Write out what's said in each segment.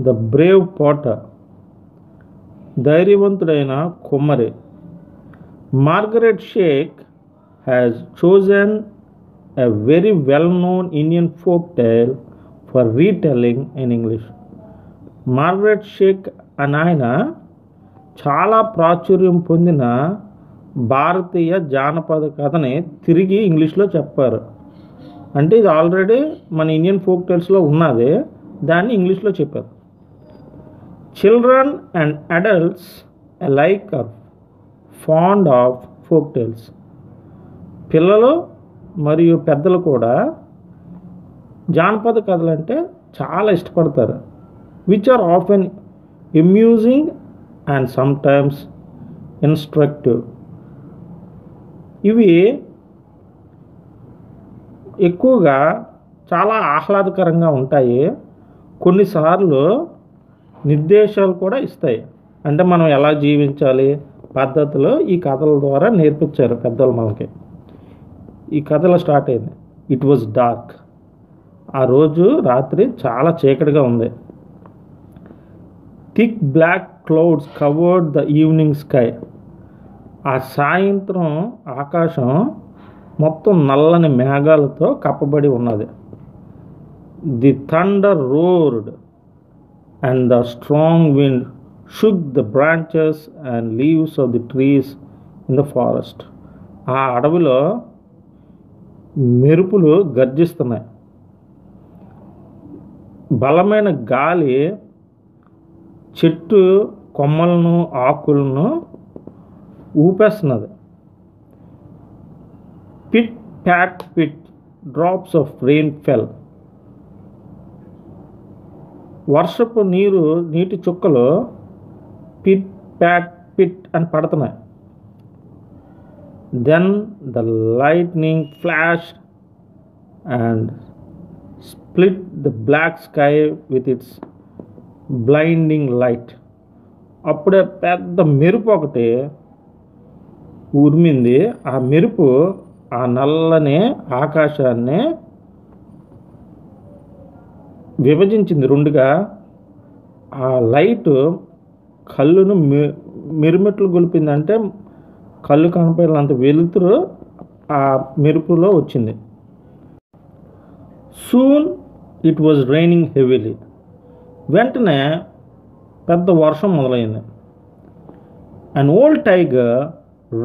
The brave potter, ధైర్యవంతుడైన కుమ్మరి. Margaret Shack has chosen a very well known Indian folk tale for retelling in English. Margaret Shack అని ఆయన చాలా ప్రాచుర్యం పొందిన భారతీయ జానపద కథని తిరిగి ఇంగ్లీష్లో చెప్పారు. అంటే ఇది ఆల్రెడీ మన ఇండియన్ ఫోక్ టేల్స్లో ఉన్నది, దాన్ని ఇంగ్లీష్లో చెప్పారు. Children and adults alike are fond of folk tales. పిల్లలు మరియు పెద్దలు కూడా జానపద కథలు అంటే చాలా ఇష్టపడతారు. Which are often amusing and sometimes instructive. ఇవి ఎక్కువగా చాలా ఆహ్లాదకరంగా ఉంటాయి. కొన్నిసార్లు నిర్దేశాలు కూడా ఇస్తాయి. అంటే మనం ఎలా జీవించాలి పద్ధతులు ఈ కథల ద్వారా నేర్పించారు పెద్దలు మనకి. ఈ కథలో స్టార్ట్ అయింది. It was dark. ఆ రోజు రాత్రి చాలా చీకటిగా ఉంది. Thick black clouds covered the evening sky. ఆ సాయంత్రం ఆకాశం మొత్తం నల్లని మేఘాలతో కప్పబడి ఉన్నది. The thunder roared and the strong wind shook the branches and leaves of the trees in the forest. ఆ అడవిలో మెరుపులు గర్జిస్తున్నాయి. బలమైన గాలి చెట్టు కొమ్మలను ఆకులను ఊపేస్తున్నది. Pit pat pit drops of rain fell. వర్షపు నీటి చుక్కలు పిట్ ప్యాట్ పిట్ అని పడుతున్నాయి. Then the lightning flash and split the black sky with its blinding light. అప్పుడే పెద్ద మెరుపు ఒకటి ఉరిమింది. ఆ మెరుపు ఆ నల్లని ఆకాశాన్ని విభజించింది రెండుగా. ఆ లైటు కళ్ళును మిరుమిట్లు గొలిపిందంటే కళ్ళు కనపడేంత వెలుతురు ఆ మెరుపులో వచ్చింది. Soon it was raining heavily. వెంటనే పెద్ద వర్షం మొదలైంది. An old tiger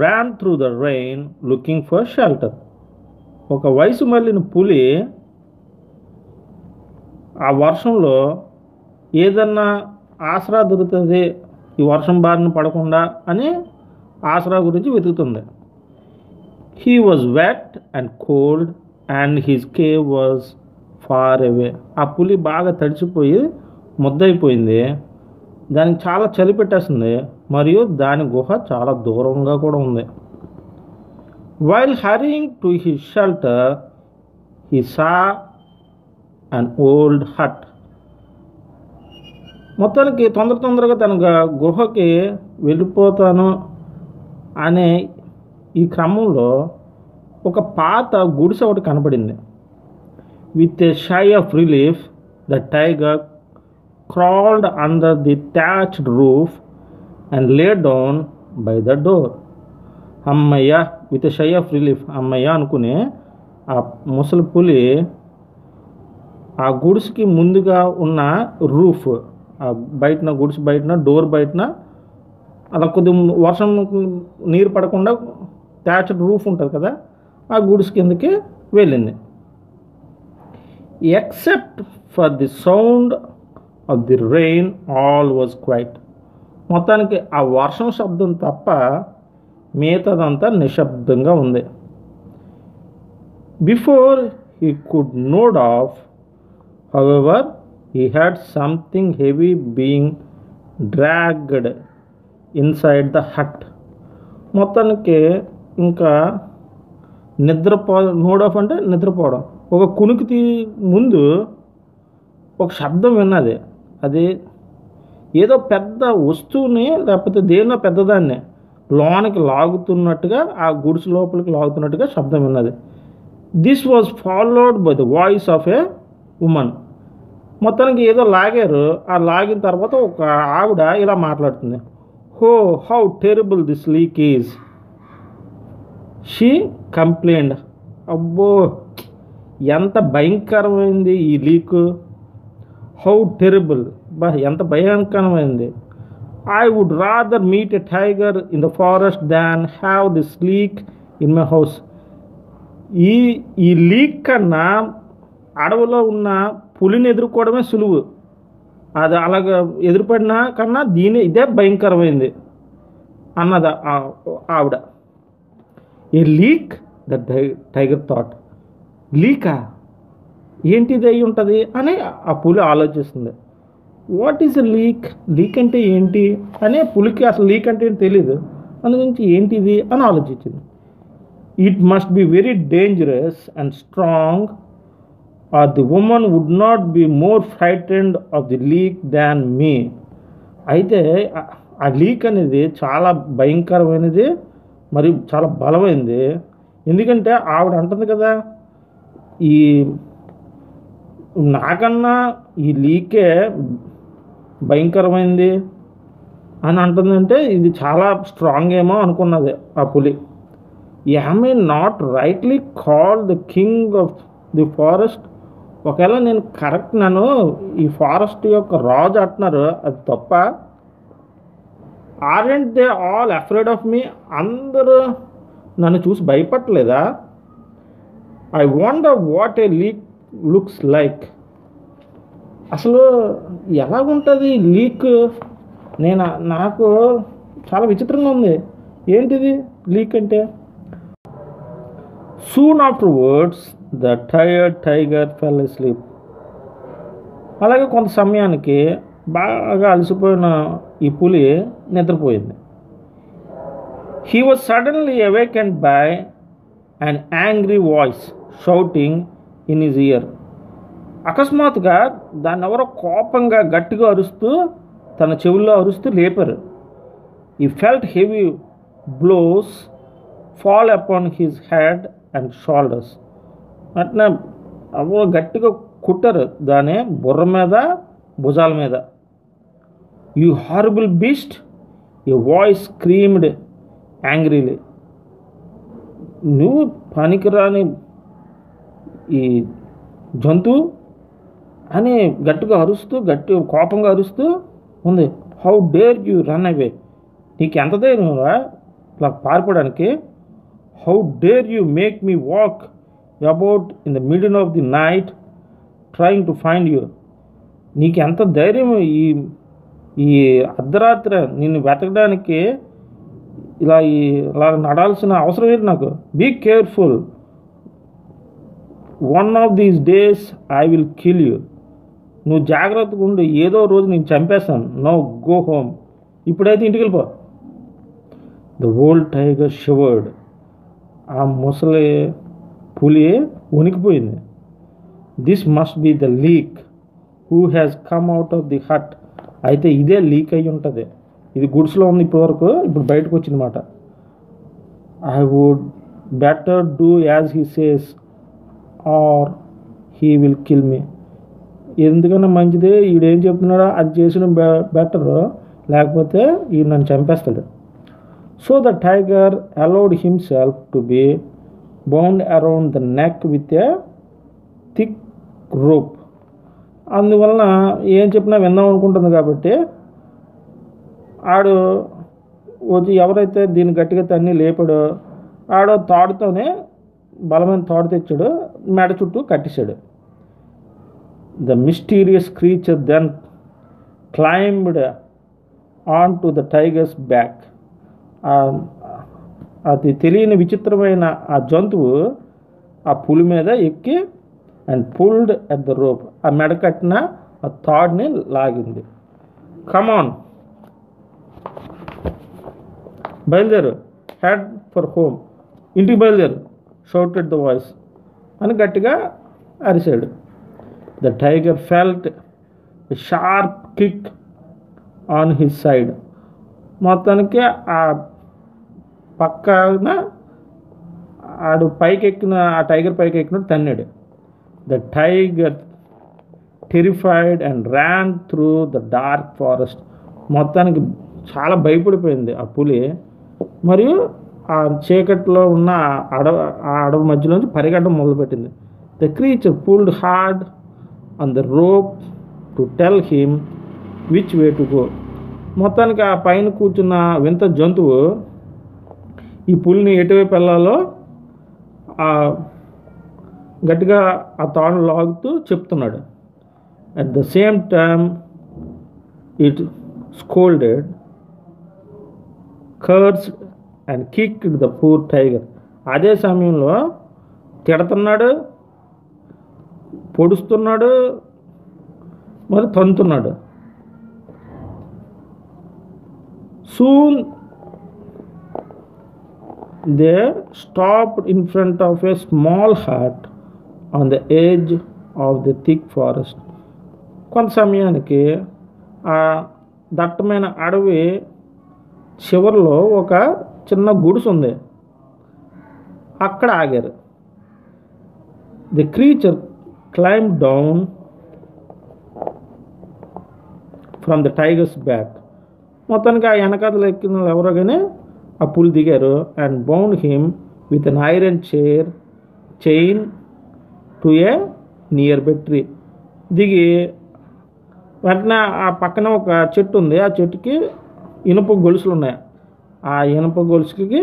ran through the rain looking for shelter. ఒక వయసు మళ్ళిన పులి ఆ వర్షంలో ఏదన్నా ఆసరా దొరుకుతుంది ఈ వర్షం బారిన పడకుండా అని ఆసరా గురించి వెతుకుతుంది. He was wet and cold and his cave was far away. ఆ పులి బాగా తడిచిపోయి ముద్దయిపోయింది. దానికి చాలా చలి పెట్టేస్తుంది మరియు దాని గుహ చాలా దూరంగా కూడా ఉంది. While hurrying to his shelter he saw an old hut. మొత్తానికి తొందరగా తన గుహకి వెళ్ళిపోతాను అనే ఈ క్రమంలో ఒక పాత గుడిసె ఒకటి కనపడింది. With a sigh of relief the tiger crawled under the thatched roof and lay down by the door. అమ్మయ్య, with a sigh of relief, అమ్మయ్య అనుకుని ఆ ముసలి పులి ఆ గుడిసెకి ముందుగా ఉన్న రూఫ్, ఆ బయటన గుడిసె బయటన డోర్ బయటన అలా కొద్ది వర్షం నీరు పడకుండా థ్యాచ్డ్ రూఫ్ ఉంటుంది కదా, ఆ గుడిసె కిందకి వెళ్ళింది. Except for the sound of the rain all was quite. మొత్తానికి ఆ వర్షం శబ్దం తప్ప మిగతాదంతా నిశ్శబ్దంగా ఉంది. Before he could node of, however, he had something heavy being dragged inside the hut. మొత్తానికి ఇంకా నోడ్ ఆఫ్ అంటే నిద్రపోవడం. ఒక కునికి ముందు ఒక శబ్దం విన్నది. అది ఏదో పెద్ద వస్తువుని లేకపోతే దేన్నో పెద్దదాన్ని లోనికి లాగుతున్నట్టుగా, ఆ గుడిసె లోపలికి లాగుతున్నట్టుగా శబ్దం విన్నది. This was followed by the voice of A woman. మొత్తానికి ఏదో లాగారు. ఆ లాగిన తర్వాత ఒక ఆవిడ ఇలా మాట్లాడుతుంది. Oh, how terrible this leak is, she complained. అబ్బో, ఎంత భయంకరమైంది ఈ లీకు. హౌ టెరబుల్, బా ఎంత భయంకరమైంది. I would rather meet a tiger in the forest than have this leak in my house. ఈ లీక్ కన్నా అడవిలో ఉన్న పులిని ఎదుర్కోవడమే సులువు. అది అలాగ ఎదురుపడినా కన్నా ఇదే భయంకరమైంది అన్నది ఆవిడ. A leak, the tiger thought. లీకా, ఏంటిది అయి ఉంటుంది అని ఆ పులి ఆలోచిస్తుంది. What is a leak, leak అంటే ఏంటి అని పులికి అసలు లీక్ అంటే ఏంటి తెలీదు. అందుగురించి ఏంటిది అని ఆలోచించింది. It must be very dangerous and strong or the woman would not be more frightened of the leak than me. అయితే ఆ లీక్ అనేది చాలా భయంకరమైనది, మరి చాలా బలమైనది. ఎందుకంటే ఆవిడ అంటుంది కదా, ఈ నాకన్నా ఈ లీకే భయంకరమైంది అని అంటుందంటే ఇది చాలా స్ట్రాంగ్ ఏమో అనుకున్నది ఆ పులి. Am I not rightly called the king of the forest. ఒకవేళ నేను కరెక్ట్, నన్ను ఈ ఫారెస్ట్ యొక్క రాజు అంటున్నారు, అది తప్ప? Aren't they all afraid of me, అందరూ నన్ను చూసి భయపడలేదా? I wonder what a leak looks like. అసలు ఎలా ఉంటుంది లీక్? నాకు చాలా విచిత్రంగా ఉంది. ఏంటిది లీక్ అంటే? Soon afterwards, the tired tiger fell asleep. అలాగే కొంత సమయానికి బాగా అలసిపోయిన ఈ పులి నిద్రపోయింది. He was suddenly awakened by an angry voice shouting in his ear. అకస్మాత్తుగా దాన్ని ఎవరో కోపంగా గట్టిగా అరుస్తూ తన చెవుల్లో అరుస్తూ లేపారు. He felt heavy blows fall upon his head and shoulders. అట్లా గట్టిగా కుట్టారు దాని బుర్ర మీద, భుజాల మీద. You horrible beast, a voice screamed angrily. నువ్వు పనికిరాని ఈ జంతువు అని గట్టిగా అరుస్తూ, కోపంగా అరుస్తూ ఉంది. How dare you run away, నీకు ఎంత ధైర్యం ఇలా పారిపోవడానికి? How dare you make me walk about in the middle of the night trying to find you. నీకు ఎంత ధైర్యం ఈ అర్ధరాత్రి నిన్ను వెతకడానికి ఇలా నడాల్సిన అవసరం ఏంటి నాకు? Be careful, one of these days I will kill you. నువ్వు జాగ్రత్తగా ఉండి, ఏదో రోజు నేను చంపేస్తాను. నో, గో హోమ్, ఇప్పుడైతే ఇంటికి వెళ్ళిపో. The old tiger shivered. ఆ ముసలి పులి వణికిపోయింది. This must be the leak who has come out of the hut. అయితే ఇదే లీక్ అయి ఉంటుంది. ఇది గుడ్స్లో ఉంది ఇప్పటివరకు, ఇప్పుడు బయటకు వచ్చిందన్నమాట. I would better do as he says or he will kill me. ఎందుకన్నా మంచిదే, ఈడేం చెప్తున్నాడో అది చేసిన బెటర్, లేకపోతే ఈడు నన్ను చంపేస్తాడు. So the tiger allowed himself to be bound around the neck with a thick rope. అందువలన ఏం చెప్పినా విందాం అనుకుంటుంది కాబట్టి ఆడు వచ్చి ఎవరైతే దీన్ని గట్టిగా తన్ని లేపాడో ఆడో తాడుతోనే, బలమైన తాడు తెచ్చాడు, మెడ చుట్టూ కట్టేశాడు. The mysterious creature then climbed on to the tiger's back. అది తెలియని విచిత్రమైన ఆ జంతువు ఆ పులి మీద ఎక్కి and pulled at the rope. ఆ మెడ కట్టిన ఆ తాడ్ని లాగింది. కమాన్, బయలుదేరు, హెడ్ ఫర్ హోమ్, ఇంటికి బయలుదేరు, షౌటెడ్ ద వాయిస్ అని గట్టిగా అరిశాడు. The tiger felt a sharp kick on his side. మొత్తానికి ఆ పక్కన ఆ టైగర్ పైకి ఎక్కినట్టు తన్నాడు. The tiger terrified and ran through the dark forest. మొత్తానికి చాలా భయపడిపోయింది ఆ పులి, మరియు ఆ చీకట్లో ఉన్న ఆ అడవి మధ్యలోంచి పరిగెట్టడం మొదలుపెట్టింది. The creature pulled hard on the rope to tell him which way to go. మొత్తానికి ఆ పైన కూర్చున్న వింత జంతువు ఈ పులిని ఎటువైపు వెళ్ళాలో గట్టిగా ఆ తాడు లాగుతూ చెప్తున్నాడు. At the same time it scolded, cursed and kicked the poor tiger. అదే సమయంలో తిడుతున్నాడు, పొడుస్తున్నాడు, మరి తంతున్నాడు. Soon they stopped in front of a small hut on the edge of the thick forest. కొంత సమయానికి ఆ దట్టమైన అడవి చివరిలో ఒక చిన్న గుడిసె ఉంది, అక్కడ ఆగారు. The creature climb down from the tiger's back. మొత్తానికి ఆ వెనకాతలు ఎక్కిన ఎవరో కానీ ఆ పులి దిగారు. And bound him with an iron chain to a nearby tree. దిగి వెంటనే ఆ పక్కన ఒక చెట్టు ఉంది, ఆ చెట్టుకి ఇనుప గొలుసులు ఉన్నాయి, ఆ ఇనుప గొలుసుకి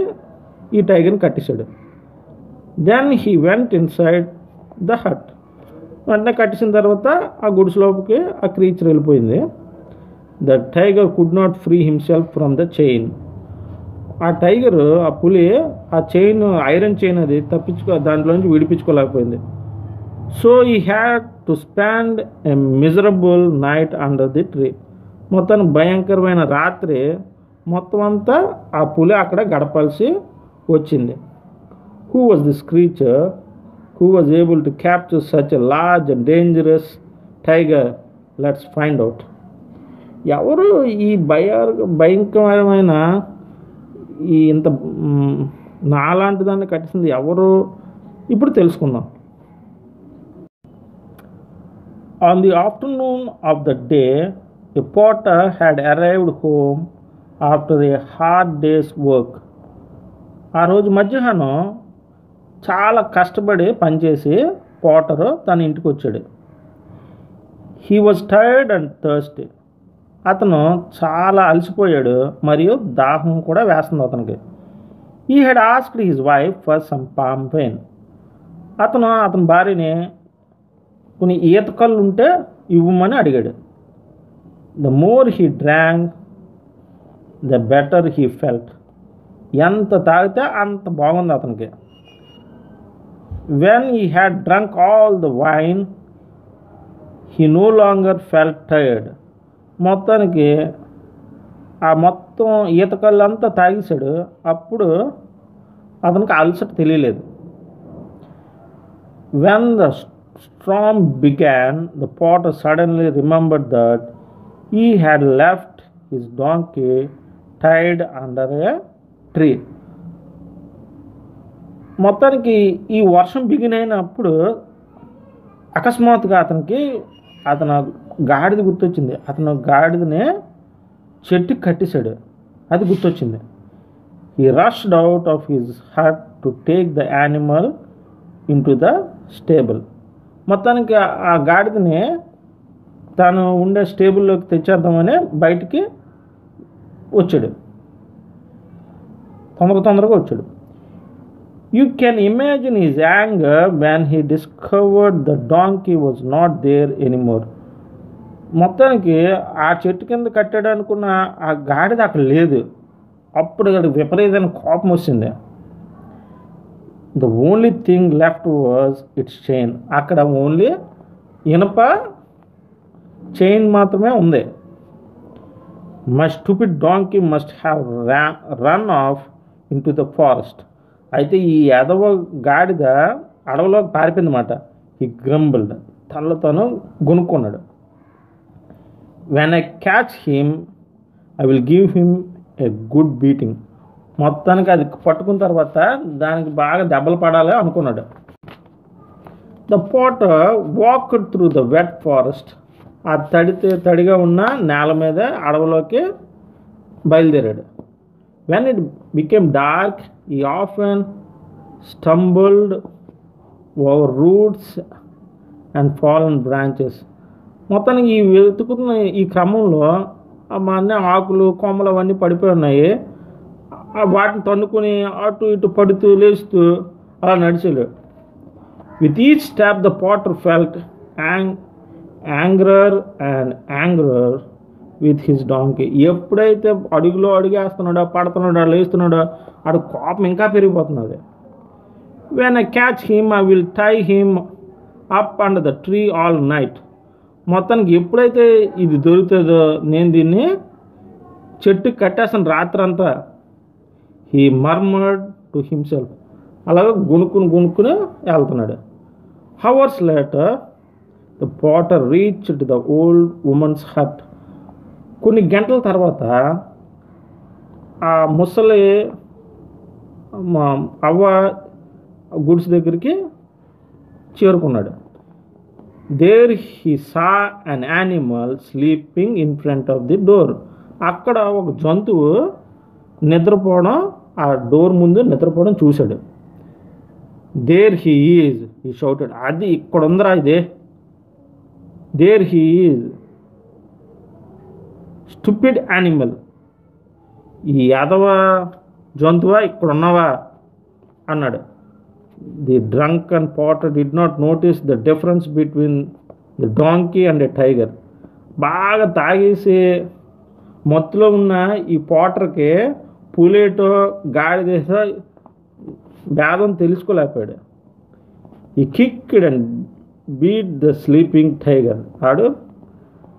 ఈ టైగర్ని కట్టేశాడు. Then he went inside the hut. వెంటనే కట్టేసిన తర్వాత ఆ గుడిసెలోకి ఆ క్రీచర్ వెళ్ళిపోయింది. The tiger could not free himself from the chain. ఆ టైగర్, ఆ పులి ఆ చైన్, ఐరన్ చైన్ అది దాంట్లోంచి విడిపించుకోలేకపోయింది. So he had to spend a miserable night under the tree. మొత్తం భయంకరమైన రాత్రి మొత్తం అంతా ఆ పులి అక్కడ గడపాల్సి వచ్చింది. Who was this creature who was able to capture such a large and dangerous tiger? Let's find out. ఎవరు ఈ భయంకరమైన ఈ ఇంత నాలాంటి దాన్ని కట్టింది ఎవరు? ఇప్పుడు తెలుసుకుందాం. On the afternoon of the day a Potter had arrived home after A hard days work. ఆ రోజు మధ్యాహ్నం చాలా కష్టపడి పనిచేసి పోటరు తన ఇంటికి వచ్చాడు. He was tired and thirsty. అతను చాలా అలసిపోయాడు మరియు దాహం కూడా వేస్తుంది అతనికి. He had asked his wife for some palm wine. అతని భార్యని కొన్ని ఈత కళ్ళు ఉంటే ఇవ్వమని అడిగాడు. The more he drank the better he felt. ఎంత తాగితే అంత బాగుంది అతనికి. When he had drunk all the wine he no longer felt tired. మొత్తానికి ఆ మొత్తం ఈత కళ్ళు అంతా తాగేశాడు. అప్పుడు అతనికి అలసట తెలియలేదు. When the storm began the potter suddenly remembered that he had left his donkey tied under a tree. మొత్తానికి ఈ వర్షం బిగిన్ అయినప్పుడు అకస్మాత్తుగా అతను గాడిద గుర్తొచ్చింది. అతను గాడిదని చెట్టుకి కట్టేశాడు, అది గుర్తొచ్చింది. He rushed out of his hut to take the animal into the stable. మొత్తానికి ఆ గాడిదని తాను ఉండే స్టేబుల్లోకి తెచ్చేద్దామని బయటికి వచ్చాడు, తొందరగా వచ్చాడు. You can imagine his anger when he discovered the donkey was not there anymore. మొత్తానికి ఆ చెట్టు కింద కట్టాడు అనుకున్న ఆ గాడిద అక్కడ లేదు. అప్పుడు విపరీతమైన కోపం వచ్చింది. The only thing left was it's chain. అక్కడ ఓన్లీ ఇనప చైన్ మాత్రమే ఉంది. My stupid donkey must have run of in to the forest. అయితే ఈ ఎదవ గాడిద అడవిలోకి పారిపోయిందన్నమాట. ఈ గ్రంబుల్డ్, తనలో తను గొనుక్కున్నాడు. When I catch him I will give him a good beating. మొత్తానికి అది పట్టుకున్న తర్వాత దానికి బాగా దెబ్బలు పడాలి అనుకున్నాడు. The potter walked through the wet forest. ఆ తడిగా ఉన్న నేల మీద అడవిలోకి బయలుదేరాడు. When it became dark he often stumbled over roots and fallen branches. మొత్తానికి ఈ వెతుకుతున్న ఈ క్రమంలో అన్నీ ఆకులు కొమ్మలు అవన్నీ పడిపోయి ఉన్నాయి. వాటిని తన్నుకొని అటు ఇటు పడుతూ లేస్తూ అలా నడిచాడు. With each step the potter felt angrier and angrier with his donkey. ఎప్పుడైతే అడుగులో అడుగేస్తున్నాడో పడుతున్నాడో లేస్తున్నాడో ఆడు కోపం ఇంకా పెరిగిపోతున్నది. When I catch him I will tie him up under the tree all night. మొత్తానికి ఎప్పుడైతే ఇది దొరుకుతుందో నేను దీన్ని చెట్టుకి కట్టేస్తాను రాత్రంతా. He murmured to himself. అలాగే గుణుకుని వెళ్తున్నాడు. Hours later the potter reached the old woman's hut. కొన్ని గంటల తర్వాత ఆ ముసలి అవ్వ గుడిసె దగ్గరికి చేరుకున్నాడు. There he saw an animal sleeping in front of the door. అక్కడ ఒక జంతువు నిద్రపోవడం, ఆ డోర్ ముందు నిద్రపోవడం చూశాడు. There he is he shouted. అది ఇక్కడ ఉందిరా ఇదే. There he is stupid animal. ఈ యాదవ జంతువా ఇక్కడ ఉన్నావా అన్నాడు. The drunken potter did not notice the difference between the donkey and a tiger. బాగా తాగేసి మత్తులో ఉన్న ఈ పోటర్కి పులేటో గాడిదేసో భేదం తెలుసుకోలేకపోయాడు. He kicked and beat the sleeping tiger. ఆడు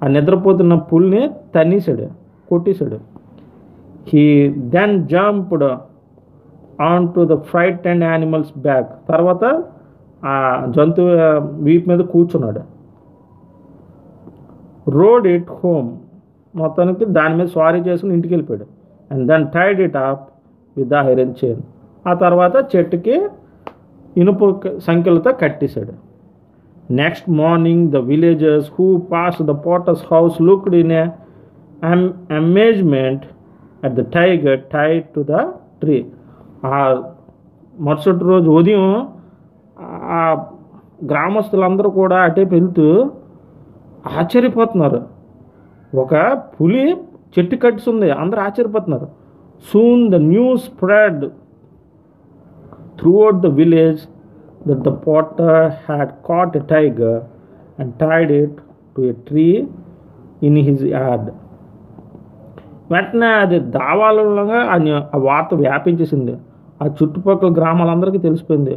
ఆ నిద్రపోతున్న పుల్ని తన్నేశాడు, కొట్టేశాడు. He then jumped on to the fright and animal's back. తర్వాత ఆ జంతువు వీపు మీద కూర్చున్నాడు. Rode it home. మొత్తానికి దాని మీద స్వారీ చేసుకుని ఇంటికి వెళ్ళిపోయాడు. And then tied it up with the iron chain. ఆ తర్వాత చెట్టుకి ఇనుప సంఖ్యలతో కట్టేశాడు. Next morning the villagers who pass the potter's house looked in a amazement at the tiger tied to the tree. ఆ మరుసటి రోజు ఉదయం ఆ గ్రామస్తులందరూ కూడా అటే వెళ్తూ ఆశ్చర్యపోతున్నారు. ఒక పులి చెట్టు కట్టుతుంది, అందరూ ఆశ్చర్యపోతున్నారు. Soon the news spread throughout the village that the potter had caught a tiger and tied it to a tree in his yard. వెంటనే అది దావాలంగా ఆ వార్త వ్యాపించేసింది. ఆ చుట్టుపక్కల గ్రామాలందరికీ తెలిసిపోయింది,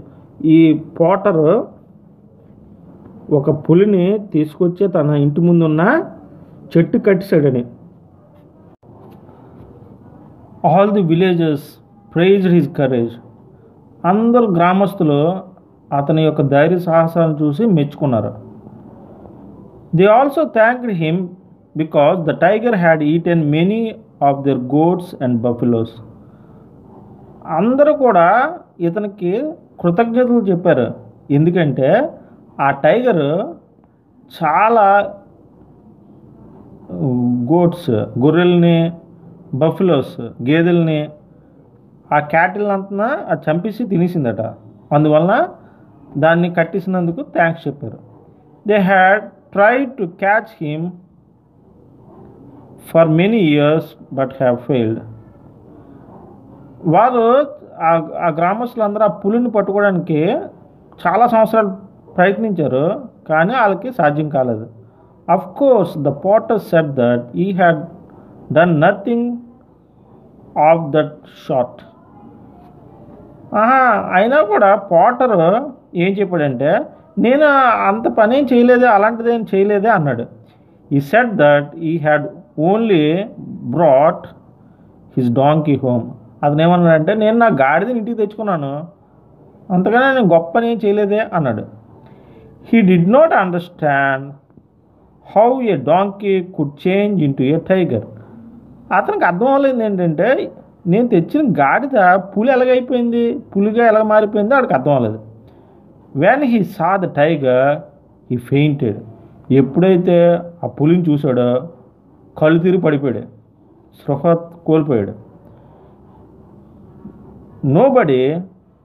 ఈ పోటర్ ఒక పులిని తీసుకొచ్చి తన ఇంటి ముందున్న చెట్టు కట్టేశాడని. All the villages praised his courage. అందరు గ్రామస్తులు అతని యొక్క ధైర్య సాహసాలను చూసి మెచ్చుకున్నారు. They also thanked him because the tiger had eaten many of their goats and buffaloes. అందరూ కూడా ఇతనికి కృతజ్ఞతలు చెప్పారు. ఎందుకంటే ఆ టైగర్ చాలా గోట్స్ గొర్రెల్ని, బఫెలోస్ గేదెల్ని, ఆ క్యాటిల్ అంతా అది చంపేసి తినేసిందట. అందువలన దాన్ని కట్టేసినందుకు థ్యాంక్స్ చెప్పారు. They had tried to catch him for many years but have failed. వారు ఆ గ్రామస్తులందరూ ఆ పులిని పట్టుకోవడానికి చాలా సంవత్సరాలు ప్రయత్నించారు, కానీ వాళ్ళకి సాధ్యం కాలేదు. Of course the Potter said that he had done nothing of that shot. అయినా కూడా పోటర్ ఏం చెప్పాడంటే, నేను అంత పని ఏం చేయలేదే, అలాంటిది ఏం చేయలేదే అన్నాడు. ఈ said that he had only brought his donkey home. అతను ఏమన్నాడంటే, నేను నా గాడిదని ఇంటికి తెచ్చుకున్నాను, అంతగానే నేను గొప్ప పని ఏం చేయలేదే అన్నాడు. He did not understand how A donkey could change into A tiger. అతనికి అర్థం అవ్వలేదు ఏంటంటే, నేను తెచ్చిన గాడిద పులి ఎలాగైపోయింది, పులిగా ఎలా మారిపోయిందో వాడికి అర్థం అవ్వలేదు. When he saw the tiger he fainted. ఎప్పుడైతే ఆ పులిని చూశాడో కళ్ళు తిరిగి పడిపోయాడు, స్పృహ కోల్పోయాడు. Nobody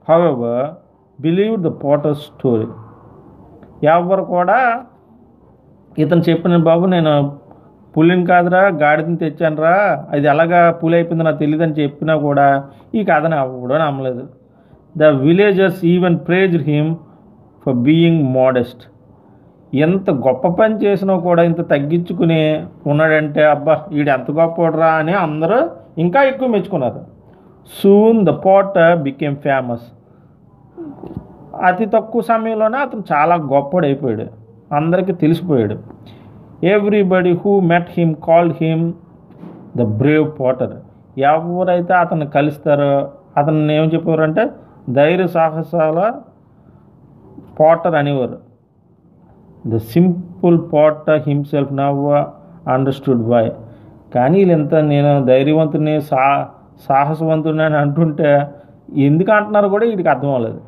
however believe the Potter story. ఎవరు కూడా ఇతను చెప్పిన, బాబు నేను పులిని కాదురా గాడిదని తెచ్చానురా, అది ఎలాగా పులి అయిపోయింది నాకు తెలియదని చెప్పినా కూడా ఈ కథని ఎవడో నమ్మలేదు. The villagers even praised him for being modest. ఎంత గొప్ప పని చేసినా కూడా ఇంత తగ్గించుకుని ఉన్నాడంటే అబ్బా వీడు ఎంత గొప్పరా అని అందరూ ఇంకా ఎక్కువ మెచ్చుకున్నారు. Soon the potter became famous. అతి తక్కువ సమయంలోనే అతను చాలా గొప్పడైపోయాడు, అందరికీ తెలిసిపోయాడు. Everybody who met him called him the brave potter. ఎవరైతే అతన్ని కలుస్తారో అతన్ని ఏం చెప్పారంటే ధైర్య సాహసాల పోటర్ అనేవారు. The simple potter himself now understood why. కానీ వీళ్ళంత నేను ధైర్యవంతుని సాహసవంతుని అని అంటుంటే ఎందుకు అంటున్నారో కూడా వీడికి అర్థం అవ్వలేదు.